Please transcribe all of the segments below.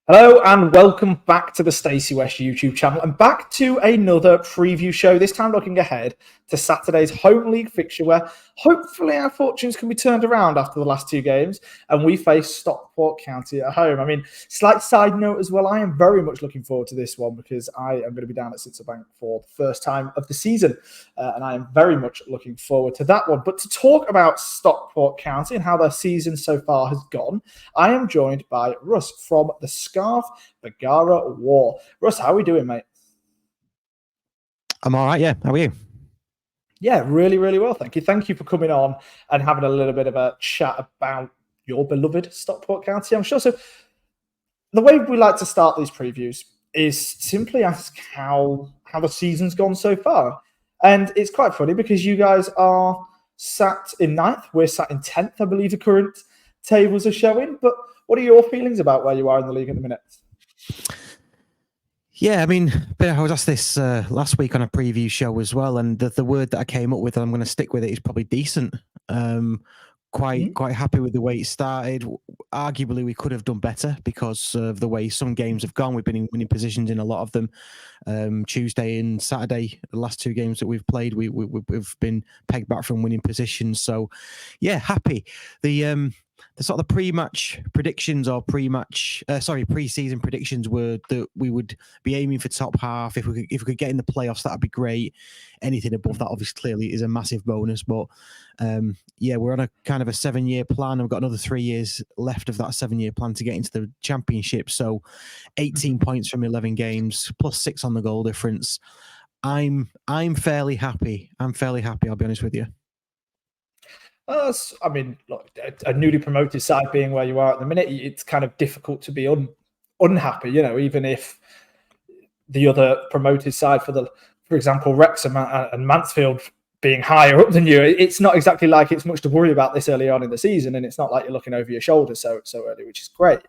Hello and welcome back to the Stacey West YouTube channel and back to another preview show, this time looking ahead to Saturday's home league fixture where hopefully our fortunes can be turned around after the last two games and we face Stockport County at home. I mean, slight side note as well, I am very much looking forward to this one because I am going to be down at Bank for the first time of the season and I am very much looking forward to that one. But to talk about Stockport County and how their season so far has gone, I am joined by Russ from the Scarf Begara Wore. Russ, how are we doing, mate? I'm all right, yeah. How are you? Yeah, really, really well, thank you. Thank you for coming on and having a little bit of a chat about your beloved Stockport County, I'm sure. So the way we like to start these previews is simply ask how the season's gone so far. And it's quite funny because you guys are sat in 9th. We're sat in 10th, I believe the current tables are showing. But what are your feelings about where you are in the league at the minute? Yeah, I mean, I was asked this last week on a preview show as well, and the word that I came up with, and I'm going to stick with it, is probably decent. Quite happy with the way it started. Arguably, we could have done better because of the way some games have gone. We've been in winning positions in a lot of them. Tuesday and Saturday, the last two games that we've played, we've been pegged back from winning positions. So, yeah, happy. The sort of pre-match predictions or pre-season predictions were that we would be aiming for top half. If we could get in the playoffs, that'd be great. Anything above that, obviously, clearly is a massive bonus. But yeah, we're on a kind of a 7-year plan. We've got another 3 years left of that 7-year plan to get into the championship. So 18 points from 11 games, plus 6 on the goal difference. I'm fairly happy. I'll be honest with you. I mean, look, a newly promoted side being where you are at the minute, it's kind of difficult to be unhappy, you know, even if the other promoted side for example, Wrexham and Mansfield being higher up than you, it's not exactly like it's much to worry about this early on in the season, and it's not like you're looking over your shoulder so early, which is great.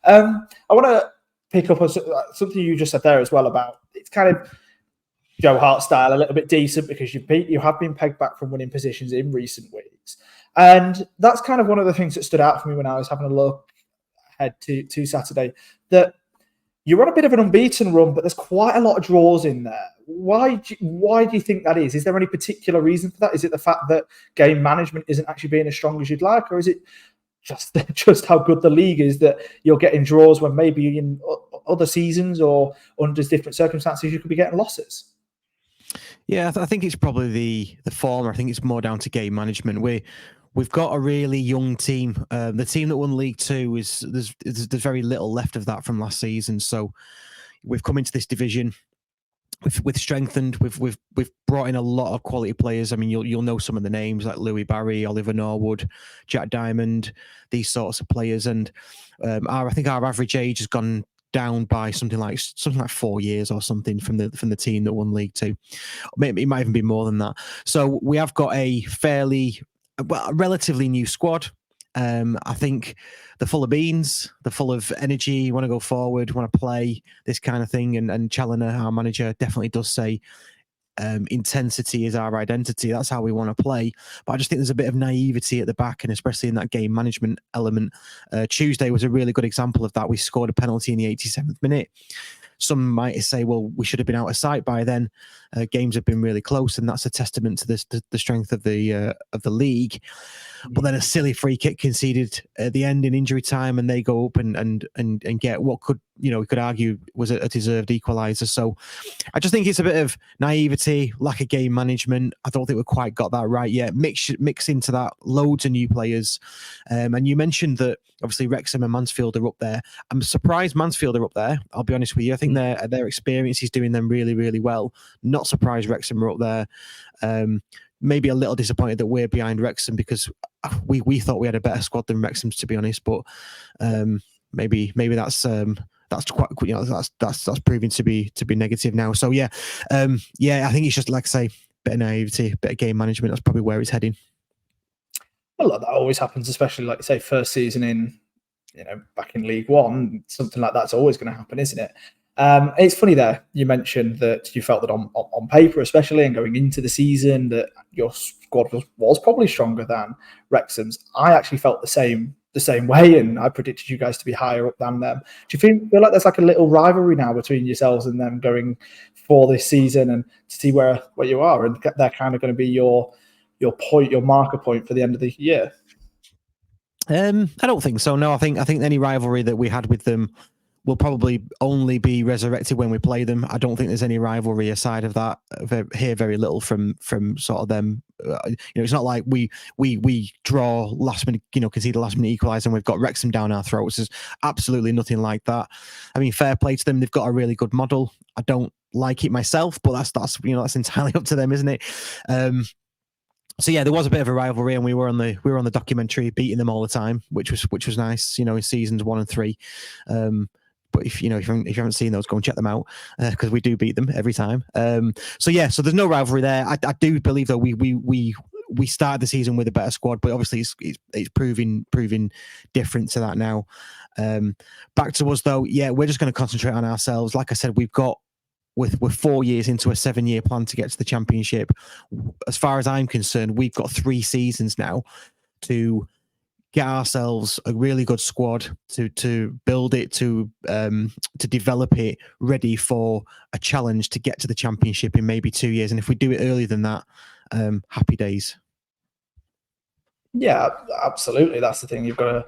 I want to pick up on something you just said there as well about it's kind of Joe Hart style, a little bit decent because you have been pegged back from winning positions in recent weeks. And that's kind of one of the things that stood out for me when I was having a look ahead to Saturday, that you're on a bit of an unbeaten run, but there's quite a lot of draws in there. Why do you think that is? Is there any particular reason for that? Is it the fact that game management isn't actually being as strong as you'd like? Or is it just how good the league is that you're getting draws when maybe in other seasons or under different circumstances you could be getting losses? Yeah, I think it's probably the former. I think it's more down to game management. We've got a really young team. The team that won League Two there's very little left of that from last season. So we've come into this division. We've strengthened. We've brought in a lot of quality players. I mean, you'll know some of the names like Louis Barry, Oliver Norwood, Jack Diamond, these sorts of players. And I think our average age has gone down by something like 4 years or something from the team that won League Two. Maybe it might even be more than that. So we have got a relatively new squad. I think they're full of beans, they're full of energy, want to go forward, want to play, this kind of thing. And Challoner, our manager, definitely does say intensity is our identity. That's how we want to play. But I just think there's a bit of naivety at the back, and especially in that game management element. Tuesday was a really good example of that. We scored a penalty in the 87th minute. Some might say, well, we should have been out of sight by then. Games have been really close, and that's a testament to the strength of the league. But then a silly free kick conceded at the end in injury time, and they go up and get what we could argue was a deserved equaliser. So I just think it's a bit of naivety, lack of game management. I don't think we've quite got that right yet. Mix into that loads of new players. And you mentioned that obviously Wrexham and Mansfield are up there. I'm surprised Mansfield are up there. I'll be honest with you. I think their experience is doing them really, really well. Not surprised Wrexham are up there. Maybe a little disappointed that we're behind Wrexham because we thought we had a better squad than Wrexham's, to be honest. But maybe that's quite, that's proving to be negative now. So yeah, I think it's just, like I say, bit of naivety, bit of game management. That's probably where it's heading. Well, that always happens, especially like you say, first season in back in League One, something like that's always going to happen, isn't it? It's funny there, you mentioned that you felt that on paper, especially, and going into the season, that your squad was probably stronger than Wrexham's. I actually felt the same way, and I predicted you guys to be higher up than them. Do you feel like there's like a little rivalry now between yourselves and them going for this season, and to see where you are, and they're kind of going to be your marker point for the end of the year? I don't think so. No, I think any rivalry that we had with them will probably only be resurrected when we play them. I don't think there's any rivalry aside of that. Hear very little from sort of them. It's not like we draw last minute, concede a last minute equaliser and we've got Wrexham down our throats. There's absolutely nothing like that. I mean, fair play to them. They've got a really good model. I don't like it myself, but that's entirely up to them, isn't it? So yeah, there was a bit of a rivalry, and we were on the documentary beating them all the time, which was nice. In seasons 1 and 3. But if you haven't seen those, go and check them out, because we do beat them every time. So there's no rivalry there. I do believe though we started the season with a better squad, but obviously it's proving different to that now. Back to us though, yeah, we're just going to concentrate on ourselves. Like I said, we're 4 years into a 7-year plan to get to the Championship. As far as I'm concerned, we've got 3 seasons now to get ourselves a really good squad, to build it, to develop it, ready for a challenge to get to the Championship in maybe 2 years. And if we do it earlier than that, happy days. Yeah, absolutely. That's the thing. You've got to,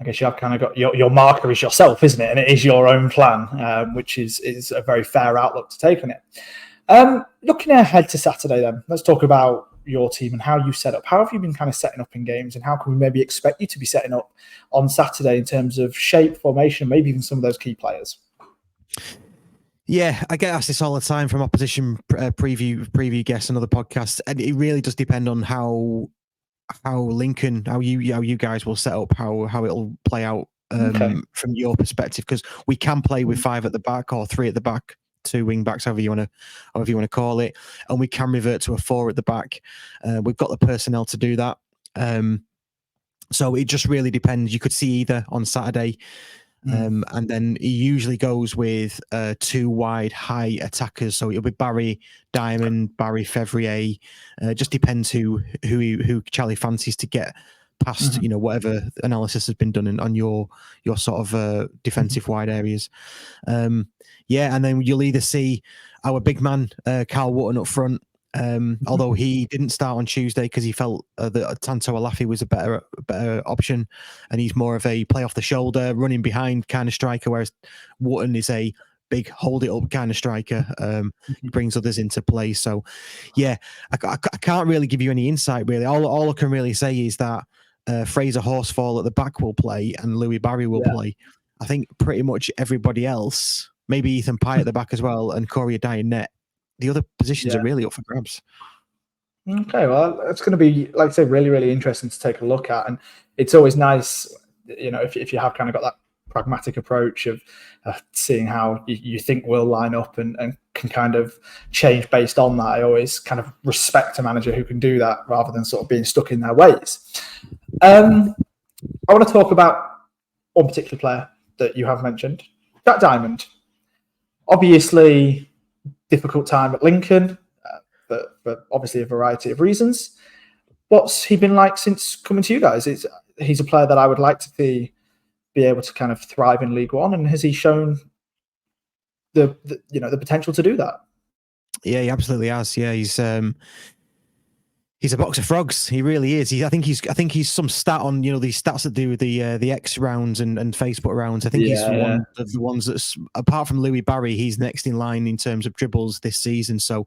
I guess you have kind of got your marker is yourself, isn't it? And it is your own plan, which is a very fair outlook to take on it. Looking ahead to Saturday then, let's talk about your team and how you set up. How have you been kind of setting up in games, and how can we maybe expect you to be setting up on Saturday in terms of shape, formation, maybe even some of those key players? Yeah, I get asked this all the time from opposition preview guests and other podcasts, and it really does depend on how Lincoln, how you guys will set up, how it'll play out from your perspective, because we can play with 5 at the back or 3 at the back, 2 wing backs, however you want to call it, and we can revert to a 4 at the back. We've got the personnel to do that. So it just really depends. You could see either on Saturday. And then he usually goes with 2 wide high attackers. So it'll be Barry Diamond, Barry Fevrier. Just depends who Charlie fancies to get past, whatever analysis has been done on your sort of defensive wide areas. And then you'll either see our big man, Carl Wotton up front. Although he didn't start on Tuesday because he felt that Tanto Alafi was a better option, and he's more of a play off the shoulder, running behind kind of striker, whereas Wotton is a big hold it up kind of striker. He brings others into play. So yeah, I can't really give you any insight really. All I can really say is that Fraser Horsfall at the back will play and Louis Barry will play. I think pretty much everybody else, maybe Ethan Pye at the back as well, and Corey Adai in net. The other positions are really up for grabs. Okay, well, it's going to be, like I say, really, really interesting to take a look at. And it's always nice, if you have kind of got that pragmatic approach of seeing how you think will line up and can kind of change based on that. I always kind of respect a manager who can do that rather than sort of being stuck in their ways. I want to talk about one particular player that you have mentioned, Jack Diamond. Obviously, difficult time at Lincoln, but obviously a variety of reasons. What's he been like since coming to you guys? He's a player that I would like to be able to kind of thrive in League One, and has he shown the potential to do that? Yeah, he absolutely has. Yeah, he's a box of frogs. He really is. I think he's some stat on these stats that do with the X rounds and Facebook rounds. I think he's one of the ones that's, apart from Louis Barry, he's next in line in terms of dribbles this season. So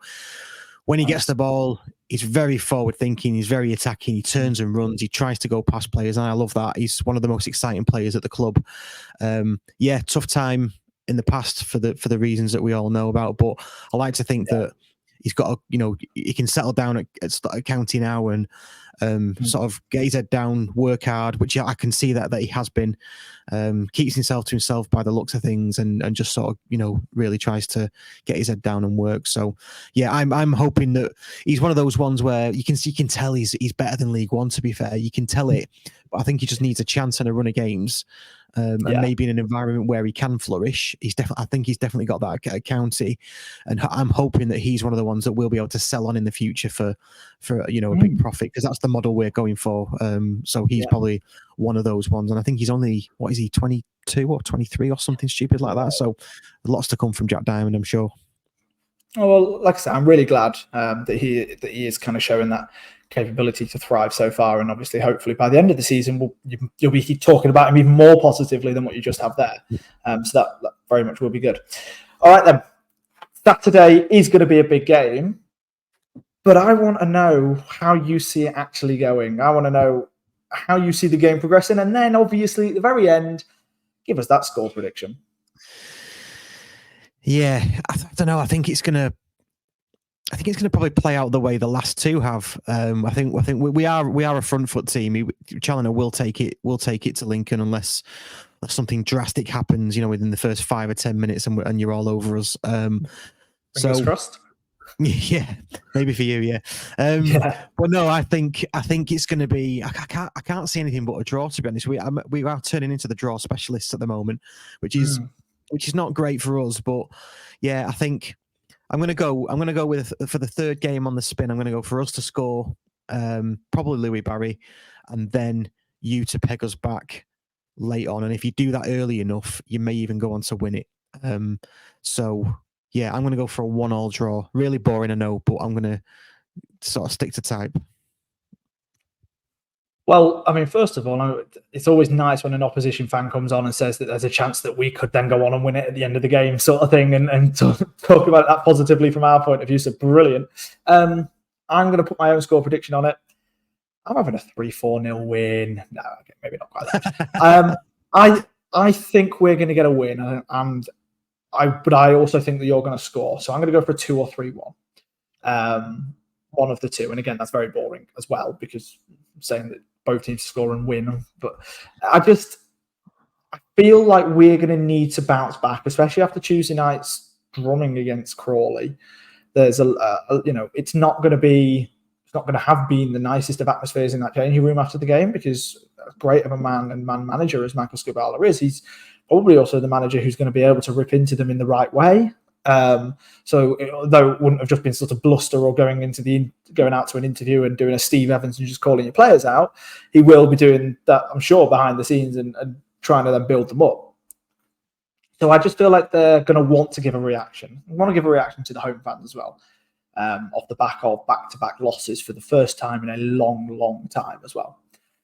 when he gets the ball, he's very forward thinking. He's very attacking. He turns and runs. He tries to go past players, and I love that. He's one of the most exciting players at the club. Tough time in the past for the reasons that we all know about, but I like to think that he's got he can settle down at County now and sort of get his head down, work hard, which I can see that he has been. Keeps himself to himself by the looks of things, and just sort of really tries to get his head down and work. So yeah, I'm hoping that he's one of those ones where you can tell he's better than League One. To be fair, you can tell it, but I think he just needs a chance and a run of games. and maybe in an environment where he can flourish. I think he's definitely got that at County, and I'm hoping that he's one of the ones that we'll be able to sell on in the future for a big profit, because that's the model we're going for. So he's probably one of those ones, and I think he's only, what is he, 22 or 23 or something stupid like that. So lots to come from Jack Diamond, I'm sure. Oh, well, like I said, I'm really glad that he is kind of showing that capability to thrive so far, and obviously, hopefully, by the end of the season, you'll be talking about him even more positively than what you just have there. So that very much will be good. All right, then. Saturday is going to be a big game, but I want to know how you see it actually going. I want to know how you see the game progressing, and then obviously at the very end, give us that score prediction. Yeah, I don't know. I think it's gonna probably play out the way the last two have. I think we are a front foot team. Challoner will take it to Lincoln unless something drastic happens, within the first 5 or 10 minutes, and you're all over us. Fingers crossed. Yeah, maybe for you, yeah. But no, I think it's going to be. I can't see anything but a draw, to be honest. We are turning into the draw specialists at the moment, which is not great for us. But yeah, I think I'm going to go with, for the third game on the spin, I'm going to go for us to score, probably Louis Barry, and then you to peg us back late on. And if you do that early enough, you may even go on to win it. So yeah, I'm going to go for a 1-1 draw. Really boring, I know, but I'm going to sort of stick to type. Well, I mean, first of all, it's always nice when an opposition fan comes on and says that there's a chance that we could then go on and win it at the end of the game, sort of thing, and talk about that positively from our point of view. So brilliant. I'm going to put my own score prediction on it. I'm having a 3-4-0 win. No, okay, maybe not quite that. I think we're going to get a win, but I also think that you're going to score. So I'm going to go for a 2 or 3-1. One of the two. And again, that's very boring as well, because I'm saying that both teams score and win. But I feel like we're going to need to bounce back, especially after Tuesday night's drumming against Crawley. There's it's not going to have been the nicest of atmospheres in that changing room after the game, because great of a man and man manager as Michael Scabala is, he's probably also the manager who's going to be able to rip into them in the right way. So though it wouldn't have just been sort of bluster or going out to an interview and doing a Steve Evans and just calling your players out, he will be doing that, I'm sure, behind the scenes and trying to then build them up. So I just feel like they're going to want to give a reaction. I want to give a reaction to the home fans as well, off the back of back-to-back losses for the first time in a long, long time as well.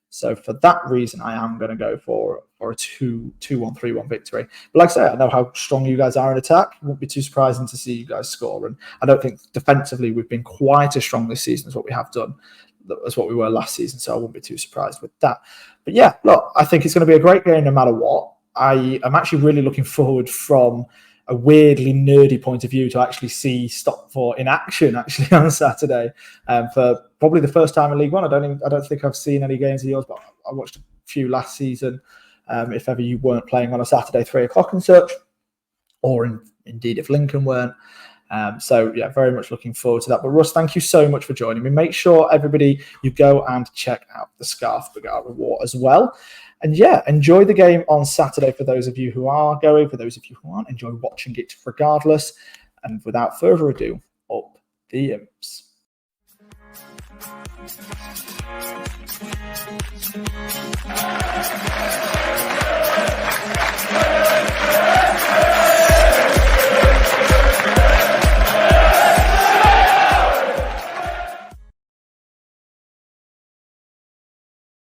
So for that reason, I am going to go for a 2-1, 3-1 victory. But like I say, I know how strong you guys are in attack. It won't be too surprising to see you guys score. And I don't think defensively we've been quite as strong this season as what we have done, as what we were last season. So I won't be too surprised with that. But yeah, look, I think it's going to be a great game no matter what. I am actually really looking forward, from a weirdly nerdy point of view, to actually see Stockport in action actually on Saturday, for probably the first time in League One. I don't think I've seen any games of yours, but I watched a few last season. If ever you weren't playing on a Saturday 3:00 and such, or indeed if Lincoln weren't. So yeah, very much looking forward to that. But Russ, thank you so much for joining me. Make sure everybody you go and check out the Scarf Begara Wore as well. And yeah, enjoy the game on Saturday for those of you who are going. For those of you who aren't, enjoy watching it regardless. And without further ado, up the Imps.